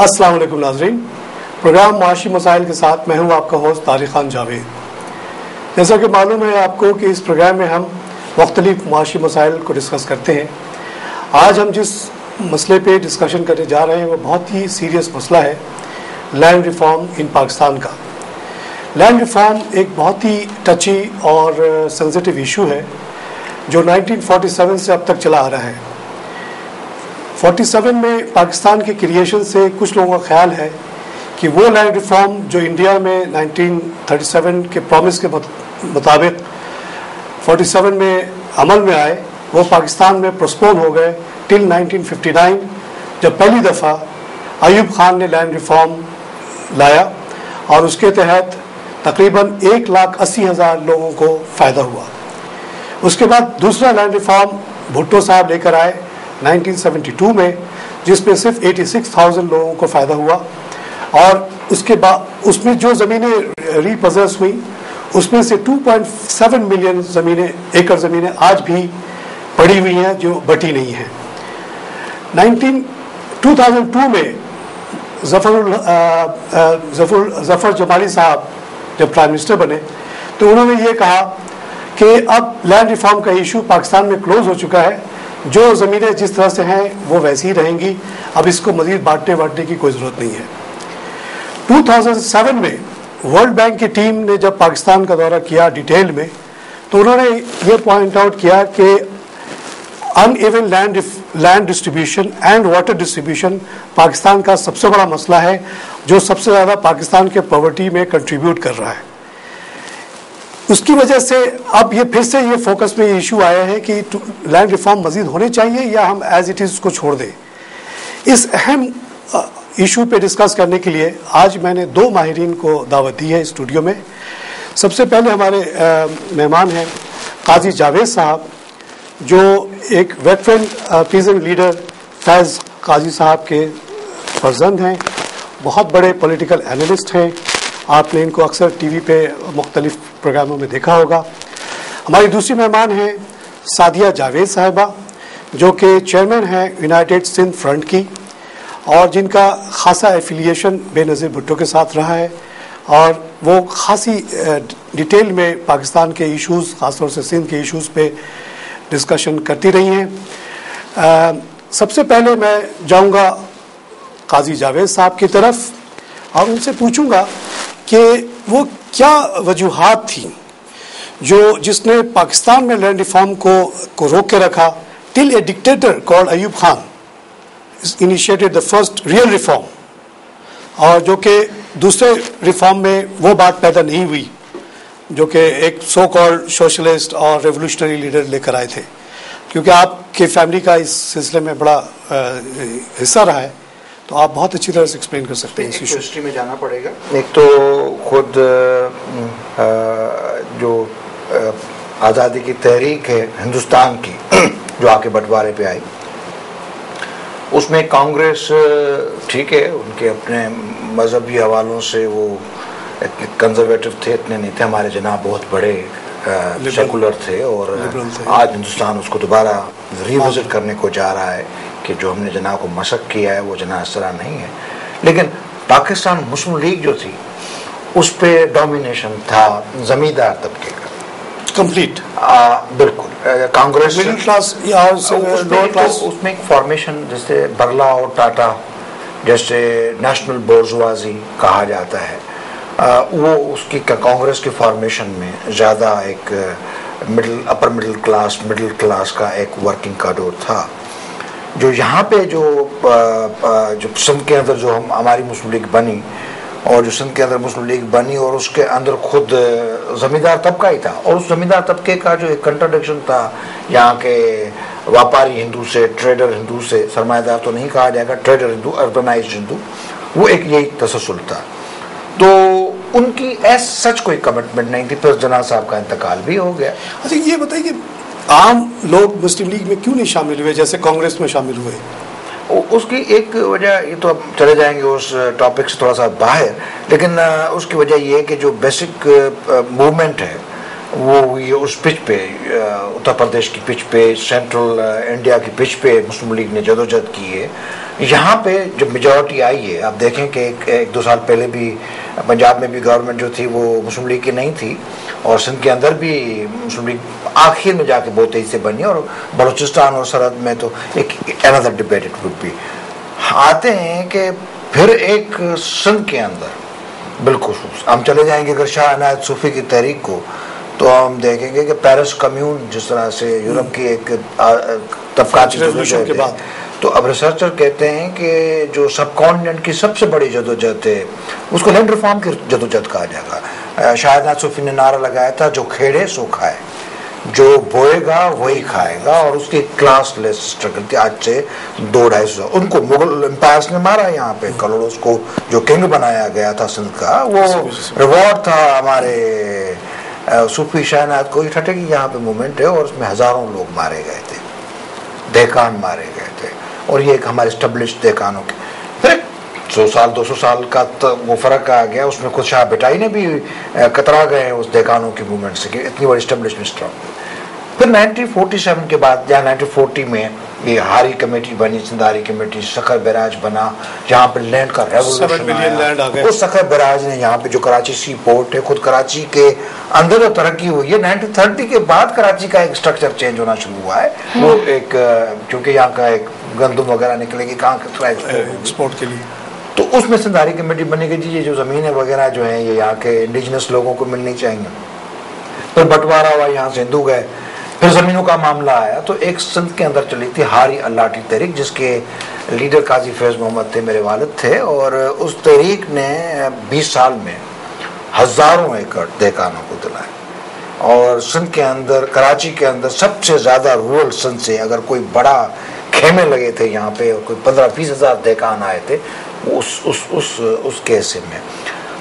السلام علیکم ناظرین، پروگرام معاشی مسائل کے ساتھ میں ہوں آپ کا ہوسٹ طارق خان جاوید۔ جیسا کہ معلوم ہے آپ کو کہ اس پروگرام میں ہم مختلف معاشی مسائل کو ڈسکس کرتے ہیں۔ آج ہم جس مسئلے پہ ڈسکشن کرنے جا رہے ہیں وہ بہت ہی سیریس مسئلہ ہے، لینڈ ریفارم ان پاکستان کا۔ لینڈ ریفارم ایک بہت ہی ٹچی اور سینسٹیو ایشو ہے جو 1947 سے اب تک چلا آ رہا ہے۔ 47 میں پاکستان کے کریشن سے کچھ لوگوں کا خیال ہے کہ وہ لینڈ ریفارم جو انڈیا میں 1937 کے پرومس کے مطابق 47 میں عمل میں آئے، وہ پاکستان میں پروسپون ہو گئے ٹل 1959، جب پہلی دفعہ ایوب خان نے لینڈ ریفارم لایا اور اس کے تحت تقریباً 1,80,000 لوگوں کو فائدہ ہوا۔ اس کے بعد دوسرا لینڈ ریفارم بھٹو صاحب لے کر آئے 1972 میں، جس میں صرف 86,000 لوگوں کو فائدہ ہوا، اور اس کے بعد اس میں جو زمینیں ری پوزیس ہوئیں اس میں سے 2.7 ملین ایکڑ زمینیں آج بھی پڑی ہوئی ہیں جو بٹی نہیں ہیں۔ 2002 میں ظفر جمالی صاحب جب پرائم منسٹر بنے تو انہوں نے یہ کہا کہ اب لینڈ ریفارم کا ایشو پاکستان میں کلوز ہو چکا ہے، جو زمینیں جس طرح سے ہیں وہ ویسی ہی رہیں گی، اب اس کو مزید بانٹنے کی کوئی ضرورت نہیں ہے۔ 2007 میں ورلڈ بینک کی ٹیم نے جب پاکستان کا دورہ کیا ڈیٹیل میں، تو انہوں نے یہ پوائنٹ آؤٹ کیا کہ uneven land distribution and water distribution Pakistan کا سب سے بڑا مسئلہ ہے، جو سب سے زیادہ پاکستان کے پاورٹی میں کنٹریبیوٹ کر رہا ہے۔ اس کی وجہ سے اب یہ پھر سے یہ فوکس میں یہ ایشو آیا ہے کہ لینڈ ریفارم مزید ہونے چاہیے یا ہم ایز اٹ از کو چھوڑ دیں۔ اس اہم ایشو پہ ڈسکس کرنے کے لیے آج میں نے 2 ماہرین کو دعوت دی ہے اسٹوڈیو میں۔ سب سے پہلے ہمارے مہمان ہیں قاضی جاوید صاحب، جو ایک ویٹرن پیزن لیڈر فیض قاضی صاحب کے فرزند ہیں، بہت بڑے پولیٹیکل اینالسٹ ہیں، آپ نے ان کو اکثر ٹی وی پہ مختلف پروگراموں میں دیکھا ہوگا۔ ہماری دوسری مہمان ہیں سعدیہ جاوید صاحبہ، جو کہ چیئرمین ہیں یونائٹڈ سندھ فرنٹ کی، اور جن کا خاصا ایفیلیشن بے نظیر بھٹو کے ساتھ رہا ہے، اور وہ خاصی ڈیٹیل میں پاکستان کے ایشوز، خاص طور سے سندھ کے ایشوز پہ ڈسکشن کرتی رہی ہیں۔ سب سے پہلے میں جاؤں گا قاضی جاوید صاحب کی طرف اور ان سے پوچھوں گا کہ وہ کیا وجوہات تھیں جس نے پاکستان میں لینڈ ریفارم کو روک کے رکھا till a dictator called Ayub Khan initiated the first real reform, اور جو کہ دوسرے ریفارم میں وہ بات پیدا نہیں ہوئی جو کہ ایک سو کالڈ سوشلسٹ اور ریولوشنری لیڈر لے کر آئے تھے، کیونکہ آپ کے فیملی کا اس سلسلے میں بڑا حصہ رہا ہے، تو آپ بہت اچھی طرح سے ایکسپلین کر سکتے ہیں۔ اس ہسٹری میں جانا پڑے گا۔ ایک تو خود جو آزادی کی تحریک ہے ہندوستان کی، جو آ کے بٹوارے پہ آئی، اس میں کانگریس ٹھیک ہے، ان کے اپنے مذہبی حوالوں سے وہ کنزرویٹو تھے، اتنے نہیں تھے، ہمارے جناب بہت بڑے سیکولر تھے، اور آج ہندوستان اس کو دوبارہ ریوزٹ کرنے کو جا رہا ہے کہ جو ہم نے جناب کو مشق کیا ہے وہ جناب اس طرح نہیں ہے۔ لیکن پاکستان مسلم لیگ جو تھی اس پہ ڈومینیشن تھا زمیندار طبقے کا کمپلیٹ، بالکل کانگریس مڈل کلاس یا لوور کلاس، اس میں ایک فارمیشن جیسے برلا اور ٹاٹا جیسے نیشنل بورژوازی کہا جاتا ہے، وہ اس کی کانگریس کی فارمیشن میں زیادہ ایک اپر مڈل کلاس کا ایک ورکنگ کاڈور تھا، جو یہاں پہ جو سندھ کے اندر جو ہماری مسلم لیگ بنی، اور جو سندھ کے اندر مسلم لیگ بنی اور اس کے اندر خود زمیندار طبقہ ہی تھا، اور اس زمیندار طبقے کا جو ایک کنٹراڈکشن تھا یہاں کے واپاری ہندو سے، ٹریڈر ہندو سے، سرمایہ دار تو نہیں کہا جائے گا، ٹریڈر ہندو، اربنائزڈ ہندو، وہ ایک یہی تسلسل تھا۔ تو ان کی ایس سچ کوئی کمٹمنٹ نہیں تھی، پھر جناح صاحب کا انتقال بھی ہو گیا۔ اچھا یہ بتائیے کہ عام لوگ مسلم لیگ میں کیوں نہیں شامل ہوئے جیسے کانگریس میں شامل ہوئے؟ اس کی ایک وجہ، یہ تو اب چلے جائیں گے اس ٹاپک سے تھوڑا سا باہر، لیکن اس کی وجہ یہ ہے کہ جو بیسک موومنٹ ہے وہ یہ اس پچ پہ، اتر پردیش کی پچ پہ، سینٹرل انڈیا کی پچ پہ مسلم لیگ نے جدوجہد کی ہے، یہاں پہ جب میجورٹی آئی ہے، آپ دیکھیں کہ ایک دو سال پہلے بھی پنجاب میں بھی گورنمنٹ جو تھی وہ مسلم لیگ کی نہیں تھی، اور سندھ کے اندر بھی مسلم لیگ آخر میں جا کے بہت تیزی سے بنی، اور بلوچستان اور سرحد میں تو ایک another debate it would be. آتے ہیں کہ پھر ایک سندھ کے اندر بالخصوص ہم چلے جائیں گے اگر شاہ عنایت صوفی کی تحریک کو، تو ہم دیکھیں گے کہ پیرس کمیون جس طرح سے یورپ کی ایک طبقاتی ریولوشن کے بعد، تو اب ریسرچر کہتے ہیں کہ جو سب کانٹیننٹ کی سب سے بڑی جدوجہد ہے اس کو لینڈ ریفارم کی جدوجہد کہا جائے گا. شاہ عنایت صوفی نے نعرہ لگایا تھا جو کھیڑے سو کھائے، جو بوئے گا وہی کھائے گا، اور اس کی کلاس لیس اسٹرگل تھی. آج سے 200-250 ان کو مغل امپائرس نے مارا یہاں پہ، کلوڈوس کو جو کنگ بنایا گیا تھا سندھ کا، وہ ریوارڈ تھا ہمارے صوفی شاہ عنایت کو. ٹھٹے کی یہاں پہ موومنٹ ہے اور اس میں ہزاروں لوگ مارے گئے تھے، دہقان مارے گئے تھے، اور یہ ایک ہمارے اسٹیبلش دہقانوں کے. پھر 100 سال 200 سال کا وہ فرق آ گیا، اس میں خود شاہ بٹائی نے بھی کترا گئے اس دہقانوں کی موومنٹ سے کہ اتنی بڑی اسٹیبلشمنٹ اسٹرانگ. پھر 1947 کے بعد یا 1940 میں یہ ہاری کمیٹی بنی، سندھاری کمیٹی، سکھر بیراج بنا، جہاں پہ لینڈ کا ریولوشن آیا. اس سکھر بیراج نے یہاں پہ جو کراچی سی پورٹ ہے، خود کراچی کے اندر جو ترقی ہوئی ہے 1930 کے بعد کراچی کا ایک اسٹرکچر چینج ہونا شروع ہوا ہے. وہ ایک کیونکہ یہاں کا ایک گندم وغیرہ نکلے گی کہاں ایکسپورٹ کے لیے، تو اس میں سندھاری کمیٹی بنے گی. جی یہ جو زمینیں وغیرہ جو ہیں یہ یہاں کے انڈیجنس لوگوں کو ملنی چاہیے. پھر بٹوارا ہوا، یہاں سے ہندو گئے. پھر زمینوں کا معاملہ آیا تو ایک سندھ کے اندر چلی تھی ہاری الاٹی تحریک، جس کے لیڈر قاضی فیض محمد تھے، میرے والد تھے، اور اس تحریک نے 20 سال میں ہزاروں ایکڑ دہقانوں کو دلائے. اور سندھ کے اندر، کراچی کے اندر سب سے زیادہ رورل سندھ سے اگر کوئی بڑا خیمے لگے تھے یہاں پہ، کوئی 15-20 ہزار دہقان آئے تھے اس کیسے میں.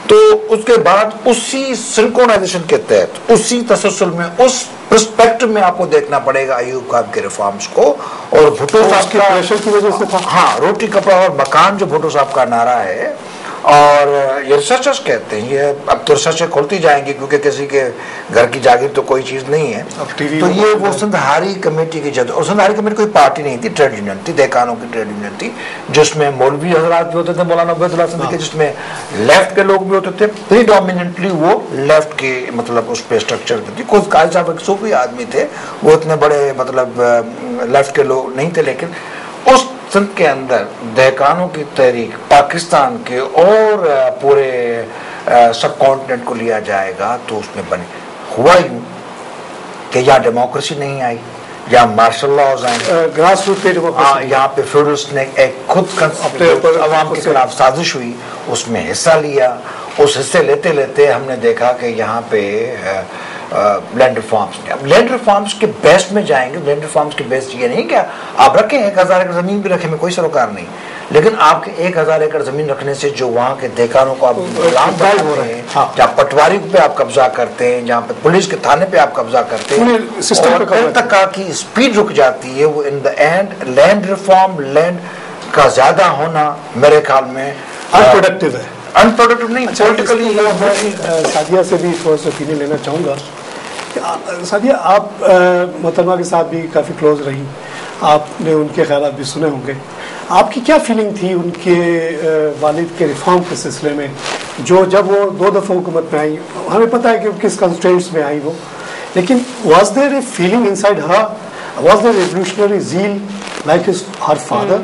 تو اس کے بعد اسی سنکرونائزیشن کے تحت، اسی تسلسل میں، اس پرسپیکٹو میں آپ کو دیکھنا پڑے گا ایوب خان کے ریفارمز کو. اور بھٹو صاحب کے پریشر کی وجہ سے، ہاں، روٹی کپڑا اور مکان جو بھٹو صاحب کا نعرہ ہے. اور یہ ریسرچرز کہتے ہیں، یہ اب تو ریسرچیں کھلتی جائیں گی کیونکہ کسی کے گھر کی جاگیر تو کوئی چیز نہیں ہے. تو یہ وہ سندھاری کمیٹی کی جد، اور سندھاری کمیٹی کوئی پارٹی نہیں تھی، ٹریڈ یونین تھی، دہقانوں کی ٹریڈ یونین تھی، جس میں مولوی حضرات بھی ہوتے تھے، مولانا عبید اللہ سندھی کے، جس میں لیفٹ کے لوگ بھی ہوتے تھے. پریڈومیننٹلی وہ لیفٹ کے مطلب اس پہ اسٹرکچر تھی. خود قاضی صاحب ایک صوفی آدمی تھے، وہ اتنے بڑے مطلب لیفٹ کے لوگ نہیں تھے. لیکن اس سندھ کے اندر دہقانوں کی تحریک پاکستان کے اور پورے سب کانٹیننٹ کو لیا جائے گا تو اس میں بنے. ہوا یوں کہ یہاں ڈیموکریسی نہیں آئی، یہاں مارشل لاز آئیں، گراس روٹ پہ ڈیموکریسی، یہاں پہ فیوڈلسٹ نے ایک خود عوام کے خلاف سازش ہوئی، اس میں حصہ لیا. اس حصے لیتے لیتے ہم نے دیکھا کہ یہاں پہ لینڈ ریفارمز نے. اب لینڈ ریفارمز کے بیس میں جائیں گے. لینڈ ریفارمز کے بیس یہ نہیں کہ آپ رکھیں 1000 ایکڑ زمین بھی رکھیں میں کوئی سروکار نہیں، لیکن آپ کے 1000 ایکڑ زمین رکھنے سے جو وہاں کے دہقانوں کو آپ غلام بنا ہو رہے ہیں، جہاں پٹواری پہ آپ قبضہ کرتے ہیں، جہاں پہ پولیس کے تھانے پہ آپ قبضہ کرتے ہیں، اور ارتقاء کی اسپیڈ رک جاتی ہے. وہ in the end land reform, land کا زیادہ ہونا میرے خیال میں انپروڈکٹیو ہے. انپروڈکٹیو نہیں، پولیٹیکلی. سعدیہ سے بھی تھوڑا سا اوپینین لینا چاہوں گا. سعدیہ، آپ محترمہ کے ساتھ بھی کافی کلوز رہی، آپ نے ان کے خیالات بھی سنے ہوں گے. آپ کی کیا فیلنگ تھی ان کے والد کے ریفارم کے سلسلے میں، جو جب وہ 2 دفعہ حکومت میں آئی، ہمیں پتہ ہے کہ کس کنسٹرینٹس میں آئی وہ، لیکن was there a feeling in side Hare, was there revolutionary Zail like her father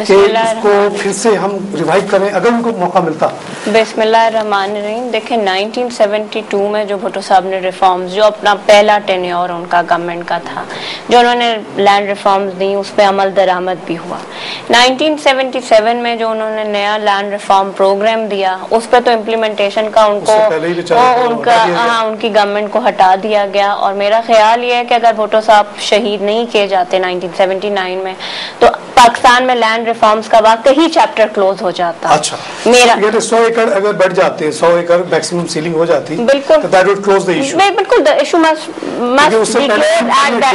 کہ اس کو پھر سے ہم ریوائیو کریں اگر ان کو موقع ملتا؟ بسم اللہ الرحمن الرحیم. دیکھیں 1972 میں جو بھٹو صاحب نے ریفارمز، جو اپنا پہلا ٹینیور ان کا گورنمنٹ کا تھا، جو انہوں نے لینڈ ریفارمز دی، اس پہ عمل درآمد بھی ہوا. 1977 میں جو انہوں نے نیا لینڈ ریفارم پروگرام دیا، اس پہ تو امپلیمنٹیشن کا ان کی گورنمنٹ کو ہٹا دیا گیا. اور میرا خیال یہ ہے کہ اگر بھٹو صاحب شہید نہیں کیے جاتے 1979 میں، تو پاکستان میں لینڈ ریفارمز کا واقعی چیپٹر کلوز ہو جاتا. اچھا، میرا 100 ایکڑ اگر بڑھ جاتے ہیں، 100 ایکڑ میکسیمم سیلنگ ہو جاتی، بالکل that would close the issue. بالکل the issue must be cleared at that.